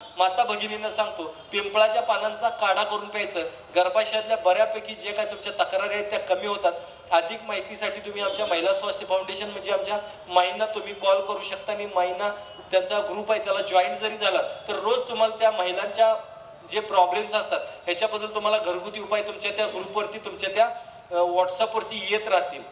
माता भगिनींना सांगतो, पिंपळाच्या पानांचा काढा करून प्यायचं. गर्भाशयातल्या बऱ्यापैकी जे काय तुमच्या तक्रारी आहेत त्या कमी होतात. अधिक माहितीसाठी तुम्ही आमच्या महिला स्वास्थ्य फाउंडेशन म्हणजे आमच्या माईंना तुम्ही कॉल करू शकता आणि माईंना त्यांचा ग्रुप आहे त्याला जॉईन जरी झाला तर रोज तुम्हाला त्या महिलांच्या जे प्रॉब्लेम्स असतात ह्याच्याबद्दल तुम्हाला घरगुती उपाय तुमच्या त्या ग्रुपवरती तुमच्या त्या व्हॉट्सअपवरती येत राहतील.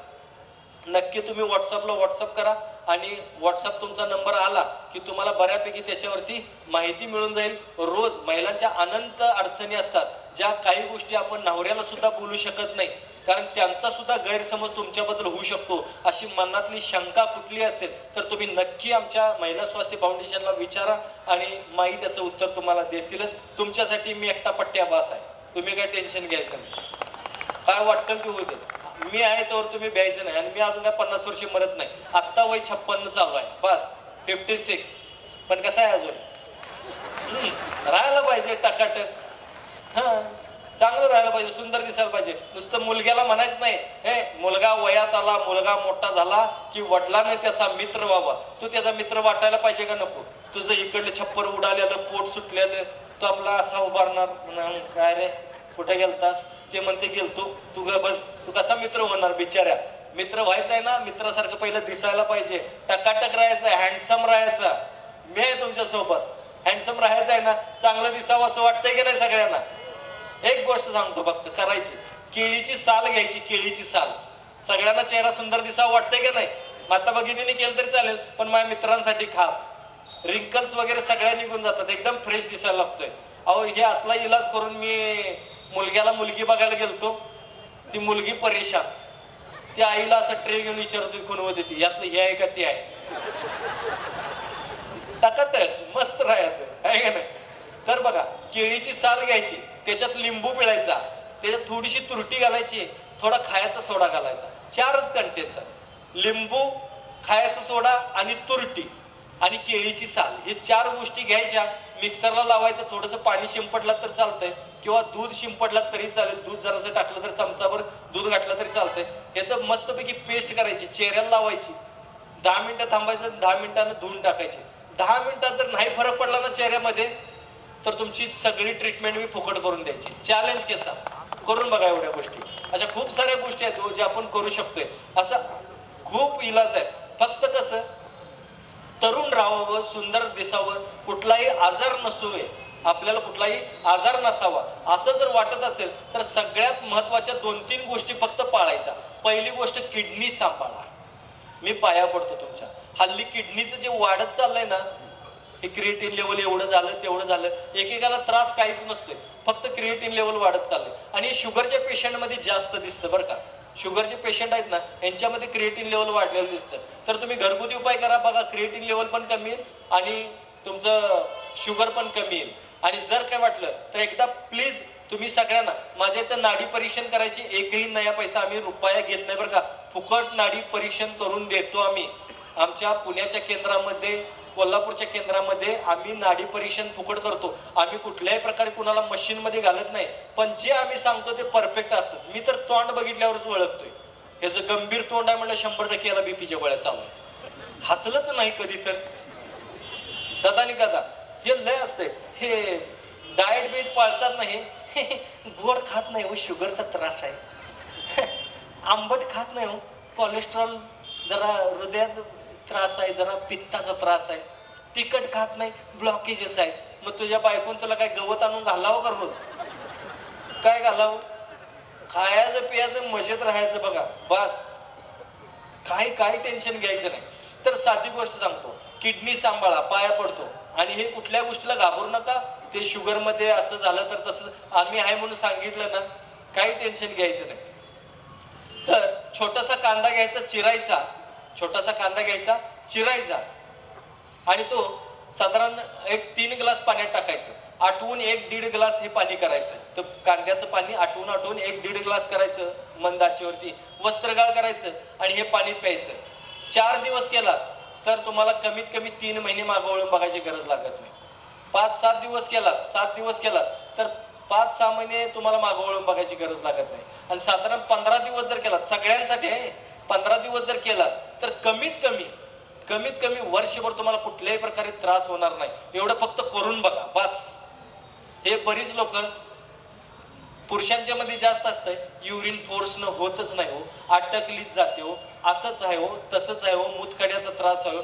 नक्की तुम्ही व्हॉट्सअप करा आणि व्हॉट्सअप तुमचा नंबर आला की तुम्हाला बऱ्यापैकी त्याच्यावरती माहिती मिळून जाईल. रोज महिलांच्या अनंत अडचणी असतात ज्या काही गोष्टी आपण नवऱ्याला सुद्धा बोलू शकत नाही कारण त्यांचा सुद्धा गैरसमज तुमच्याबद्दल होऊ शकतो. अशी मनातली शंका कुठली असेल तर तुम्ही नक्की आमच्या महिला स्वास्थ्य फाउंडेशनला विचारा आणि माई त्याचं उत्तर तुम्हाला देतीलच. तुमच्यासाठी मी एकटा पट्ट्या बास आहे, तुम्ही काय टेन्शन घ्यायचं नाही. काय वाटतं ते होऊ दे, मी आहे त्यावर तुम्ही भ्यायचं नाही. आणि मी अजून काय 50 वर्षे मरत नाही. आत्ता वय 56 चालू आहे, बस 56. पण कसं आहे अजून राहायला पाहिजे टकाटक, हां चांगलं राहायला पाहिजे, सुंदर दिसायला पाहिजे. नुसतं मुलग्याला म्हणायचं नाही हे मुलगा वयात आला, मुलगा मोठा झाला की वडिलांनी त्याचा मित्र व्हावा. तू त्याचा मित्र वाटायला पाहिजे का नको? तुझं इकडलं छप्पर उडालेलं, पोट सुटलेलं, तो आपला असा उभारणार म्हणून काय रे कुठे गेलतास? ते म्हणते गेलतो. तू बस, तू कसा मित्र होणार बिचाऱ्या? मित्र व्हायचा आहे ना, मित्रासारखं पहिलं दिसायला पाहिजे, टकाटक राहायचं आहे, हँडसम राहायचं. मी आहे तुमच्या सोबत, हँडसम राहायचं आहे ना, चांगलं दिसावं असं वाटतंय की नाही सगळ्यांना? एक गोष्ट सांगतो फक्त करायची, केळीची साल घ्यायची, केळीची साल. सगळ्यांना चेहरा सुंदर दिसावं वाटतंय की नाही? माता भगिनीने केलं तरी चालेल पण माझ्या मित्रांसाठी खास. रिंकल्स वगैरे सगळ्या निघून जातात, एकदम फ्रेश दिसायला लागतोय. अहो हे असला इलाज करून मी मुलग्याला मुलगी बघायला गेलतो, ती मुलगी परेशान. ती आईला असं ट्रे घेऊन विचारतो कोण होते ती, यातलं हे आहे का ते आहे? टकाटक मस्त राहायचं आहे का नाही? तर बघा, केळीची साल घ्यायची, त्याच्यात लिंबू पिळायचा, त्याच्यात थोडीशी तुरटी घालायची, थोडा खायचा सोडा घालायचा. 4च कंटेचा, लिंबू, खायचा सोडा आणि तुरटी आणि केळीची साल, हे 4 गोष्टी घ्यायच्या. मिक्सरला लावायचं, थोडंसं पाणी शिंपडलं तर चालतंय किंवा दूध शिंपडलं तरी चालेल. दूध जरासं टाकलं तर चमचाभर दूध घातलं तरी चालतंय. ह्याचं मस्तपैकी पेस्ट करायची, चेहऱ्याला लावायची, 10 मिनिटं थांबायचं, 10 मिनिटांना धुवून टाकायची. 10 मिनिटात जर नाही फरक पडला ना चेहऱ्यामध्ये तर तुमची सगळी ट्रीटमेंट मी फुकट करून द्यायची. चॅलेंज केसा करून बघा. एवढ्या गोष्टी, अशा खूप साऱ्या गोष्टी आहेत जे आपण करू शकतोय. असं खूप इलाज आहे. फक्त कसं तरुण राहावं, सुंदर दिसावं, कुठलाही आजार नसोय, आपल्याला कुठलाही आजार नसावा असं जर वाटत असेल तर सगळ्यात महत्त्वाच्या 2-3 गोष्टी फक्त पाळायच्या. पहिली गोष्ट, किडनी सांभाळा. मी पाया पडतो तुमच्या. हल्ली किडनीचं जे वाढत चाललंय ना, हे क्रिएटिन लेवल एवढं झालं तेवढं झालं, एकेकाला त्रास काहीच नसतोय, फक्त क्रिएटिन लेवल वाढत चाललंय. आणि शुगरच्या पेशंटमध्ये जास्त दिसतं बरं का. शुगरचे पेशंट आहेत ना यांच्यामध्ये क्रिएटिन लेवल वाढलेलं दिसतं. तर तुम्ही घरगुती उपाय करा बघा, क्रिएटिन लेवल पण कमी येईल आणि तुमचं शुगर पण कमी येईल. आणि जर काय वाटलं तर एकदा प्लीज तुम्ही सगळ्यांना माझ्या इथं नाडी परीक्षण करायची, एकही नया पैसा आम्ही रुपया घेत नाही बरं का. फुकट नाडी परीक्षण करून देतो आम्ही. आमच्या पुण्याच्या केंद्रामध्ये, कोल्हापूरच्या केंद्रामध्ये आम्ही नाडी परीक्षण फुकट करतो. आम्ही कुठल्याही प्रकारे कुणाला मशीनमध्ये घालत नाही, पण जे आम्ही सांगतो ते परफेक्ट असतात. मी तर तोंड बघितल्यावरच ओळखतोय, ह्याचं गंभीर तोंड आहे म्हणलं 100% याला बीपीच्या गोळ्या चालू आहे. हसलंच नाही कधी तर सदा नि कदा. हे लय असतंय, हे डाएट बीट पाळतात नाही, गोड खात नाही हो, शुगरचा त्रास आहे. आंबट खात नाही हो, कोलेस्ट्रॉल, जरा हृदयात त्रास आहे, जरा पित्ताचा त्रास आहे. तिखट खात नाही, ब्लॉकेजेस आहे. मग तुझ्या बायकोन तुला काय गवत आणून घालावं का रोज? काय घालावं? खायचं पियाचं मजेत राहायचं बघा, बस. काय टेन्शन घ्यायचं नाही. तर साधी गोष्ट सांगतो, किडनी सांभाळा, पाया पडतो. आणि हे कुठल्या गोष्टीला घाबरू नका. ते शुगरमध्ये असं झालं तर तसं आम्ही आहे म्हणून सांगितलं ना, काही टेन्शन घ्यायचं नाही. तर छोटासा कांदा घ्यायचा, चिरायचा, छोटासा कांदा घ्यायचा, चिरायचा आणि तो साधारण 3 ग्लास पाण्यात टाकायचं. आटवून 1-1.5 ग्लास हे पाणी करायचं. तर कांद्याचं पाणी आटवून 1-1.5 ग्लास करायचं मंद आचेवरती, वस्त्रगाळ करायचं आणि हे पाणी प्यायचं. 4 दिवस केला तर तुम्हाला कमीत कमी 3 महिने मागं वळून बघायची गरज लागत नाही. 5-7 दिवस केलात, 7 दिवस केलात तर 5-6 महिने तुम्हाला मागं वळून बघायची गरज लागत नाही. आणि साधारण 15 दिवस जर केलात, सगळ्यांसाठी आहे, 15 दिवस जर केलात तर कमीत कमी कमीत कमी वर्षभर तुम्हाला कुठल्याही प्रकारे त्रास होणार नाही. एवढं फक्त करून बघा बस. हे बरीच लोक पुरुषांच्या मध्ये जास्त असतंय, युरिन फोर्सनं होतच नाही हो, अटकलीच जाते हो, असंच आहे हो, तसंच आहे हो, मूतखड्याचा त्रास आहे हो.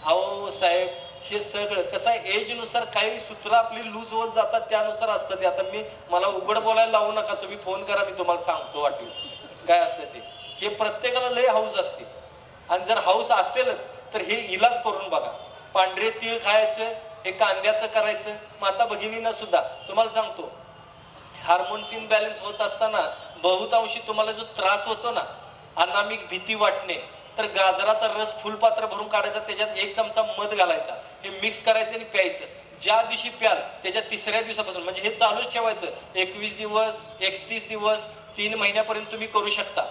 अहो साहेब, हे सगळं कसं आहे, एजनुसार काही सूत्र आपली लूज होत जातात, त्यानुसार असतं ते. आता मला उघड बोलायला लावू नका, तुम्ही फोन करा, मी तुम्हाला सांगतो वाटलीच काय असतं ते. हे प्रत्येकाला लय हाऊस असते, आणि जर हाऊस असेलच तर हे इलाज करून बघा. पांढरे तीळ खायचं, हे कांद्याचं करायचं. माता भगिनींना सुद्धा तुम्हाला सांगतो, हार्मोन्स इनबॅलन्स होत असताना बहुतांशी तुम्हाला जो त्रास होतो ना, अनामिक भीती वाटणे, तर गाजराचा रस फुलपात्र भरून काढायचा, त्याच्यात 1 चमचा मध घालायचा, हे मिक्स करायचं आणि प्यायचं. ज्या दिवशी प्याल त्याच्या 3ऱ्या दिवसापासून, म्हणजे हे चालूच ठेवायचं. 21 दिवस, 31 दिवस, 3 महिन्यापर्यंत तुम्ही करू शकता.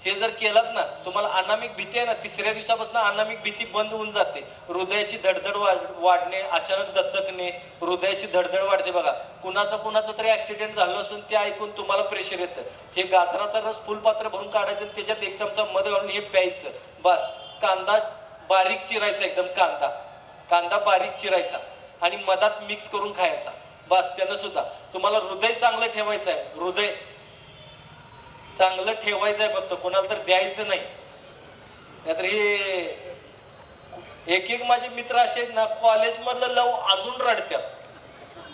हे जर केलात ना, तुम्हाला अनामिक भीती आहे ना, 3ऱ्या दिवसापासून अनामिक भीती बंद होऊन जाते. हृदयाची धडधड वाढणे, अचानक दचकणे, हृदयाची धडधड वाढते. बघा, कुणाचा तरी ऍक्सिडेंट झालं असून ते ऐकून तुम्हाला प्रेशर येतं. हे गाजराचा रस फुलपात्र भरून काढायचं आणि त्याच्यात 1 चमचा मध घालून हे प्यायचं बस. कांदा बारीक चिरायचा, एकदम कांदा बारीक चिरायचा आणि मधात मिक्स करून खायचा बस. त्यानं सुद्धा तुम्हाला हृदय चांगलं ठेवायचं आहे. हृदय चांगलं ठेवायचं आहे, फक्त कोणाला तर द्यायचं नाही. नाहीतर हे एक माझे मित्र असे आहेत ना, कॉलेजमधलं लव अजून रडत्यात.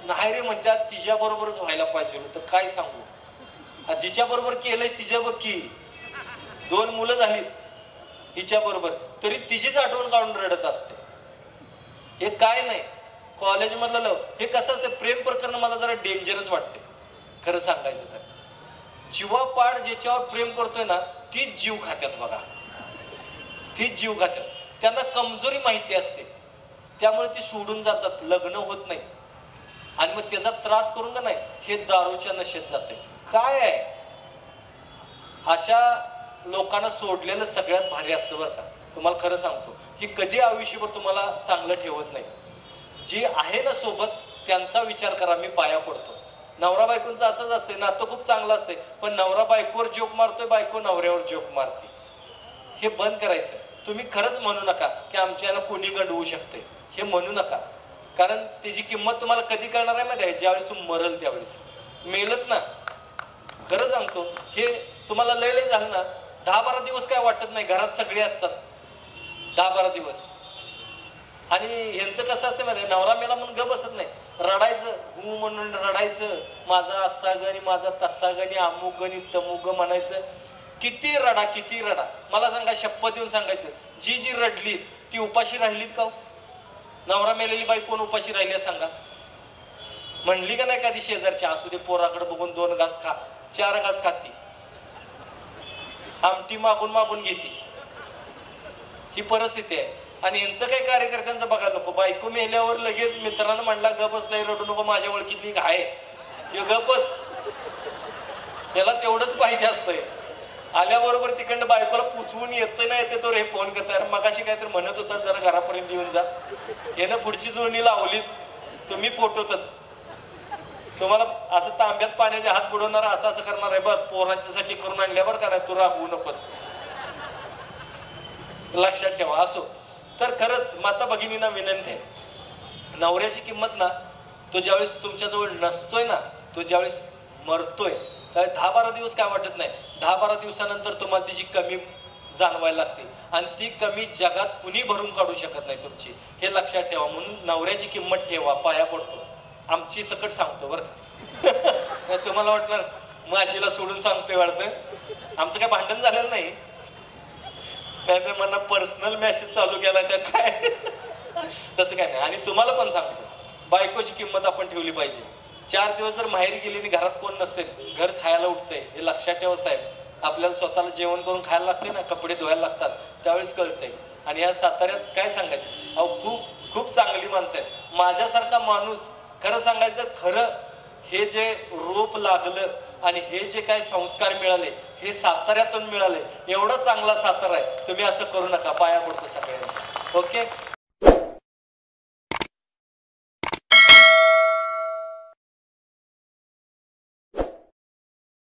नाही रे म्हणतात, तिच्या बरोबरच व्हायला पाहिजे. तर काय सांगू, जिच्या बरोबर केलंयस तिच्या बघ की 2 मुलं झालीत हिच्या बरोबर, तरी तिचीच आठवण काढून रडत असते. हे काय नाही, कॉलेजमधलं लव हे कसं असं प्रेम प्रकरण मला जरा डेंजरच वाटते खरं सांगायचं तर. जीवापाड ज्याच्यावर प्रेम करतोय ना, तीच जीव खात्यात बघा, तीच जीव खात्यात. त्यांना कमजोरी माहिती असते, त्यामुळे ती सोडून जातात, लग्न होत नाही, आणि मग त्याचा त्रास करून का नाही हे दारूच्या नशेत जाते. काय आहे, अशा लोकांना सोडलेलं सगळ्यात भारी असतं बरं का. तुम्हाला खरं सांगतो, ही कधी आयुष्यभर तुम्हाला चांगलं ठेवत नाही. जे आहे ना सोबत त्यांचा विचार करा. मी पाया पडतो. नवरा बायकोंचं असंच असते, नातं खूप चांगलं असते, पण नवरा बायकोवर जोक मारतोय, बायको नवऱ्यावर जोक मारते. हे बंद करायचं. तुम्ही खरंच म्हणू नका की आमच्या याला कोणी गंडवू शकते, हे म्हणू नका. कारण त्याची किंमत तुम्हाला कधी कळणार आहे माहिती आहे, ज्यावेळेस तू मरल त्यावेळेस. मेलत ना, खरं सांगतो, हे तुम्हाला लय झालं ना, 10-12 दिवस काय वाटत नाही, घरात सगळे असतात 10-12 दिवस. आणि ह्यांचं कसं असतं माहिती आहे, नवरा मेला म्हणून ग बसत नाही, रडायचं, हू म्हणून रडायचं, माझा असा गणी, माझा तसा गणी, अमुक गणी, तमुक म्हणायचं. किती रडा, किती रडा. मला सांगा, शपथ देऊन सांगायचं, जी रडलीत ती उपाशी राहिलीत का? नवरा मेलेली बाई कोण उपाशी राहिली सांगा? म्हणली का नाही कधी शेजारची, असू दे पोराकडे बघून 2 घास खा, 4 घास खाती, आमटी मागून मागून घेते. ही परिस्थिती आहे. आणि यांचं काही कार्यकर्त्यांचं बघायला नको. बायको मेल्यावर लगेच मित्रांना म्हणला गपच, नाही रडू नको, माझ्या ओळखीतली आहे हे गपच. त्याला तेवढंच पाहिजे असतंय. आल्याबरोबर तिकडनं बायकोला पुचवून येतं ना येते तो रे फोन करता, मगाशी काहीतरी म्हणत होता, जरा घरापर्यंत येऊन जा. यानं पुढची जुळणी लावलीच, तुम्ही फोटोतच. तुम्हाला असं तांब्यात पाण्याचे हात बुडवणार, असं करणार आहे बघ, पोरांच्यासाठी करून आणल्यावर का नाही, तू रागवू नकोस, लक्षात ठेवा. असो तर खरंच माता भगिनींना विनंती आहे, नवऱ्याची किंमत ना, तो ज्यावेळेस तुमच्याजवळ नसतोय ना, तो ज्यावेळेस मरतोय त्यावेळेस 10-12 दिवस काय वाटत नाही, 10-12 दिवसानंतर तुम्हाला तिची कमी जाणवायला लागते, आणि ती कमी जगात कुणी भरून काढू शकत नाही तुमची. हे लक्षात ठेवा. म्हणून नवऱ्याची किंमत ठेवा. पाया पडतो, आमची सकट सांगतो बरं का. तुम्हाला वाटणार माझीला सोडून सांगतोय वाटतं, आमचं काय भांडण झालेलं नाही, नाही मला पर्सनल मेसेज चालू केला का काय, तसं काय नाही. आणि तुम्हाला पण सांगतो, बायकोची किंमत आपण ठेवली पाहिजे. 4 दिवस जर माहेर गेली आणि घरात कोण नसेल, घर खायला उठतंय, हे लक्षात ठेवा साहेब. आपल्याला स्वतःला जेवण करून खायला लागते ना, कपडे धुवायला लागतात, त्यावेळेस कळतंय. आणि या साताऱ्यात काय सांगायचं, अहो खूप खूप चांगली माणसं आहेत. माझ्यासारखा माणूस खरं सांगायचं तर, खरं हे जे रोप लागलं आणि हे जे काय संस्कार मिळाले, हे साताऱ्यातून मिळाले. एवढा चांगला सातारा आहे. तुम्ही असं करू नका. पाया पडतो सगळ्यांचा. ओके.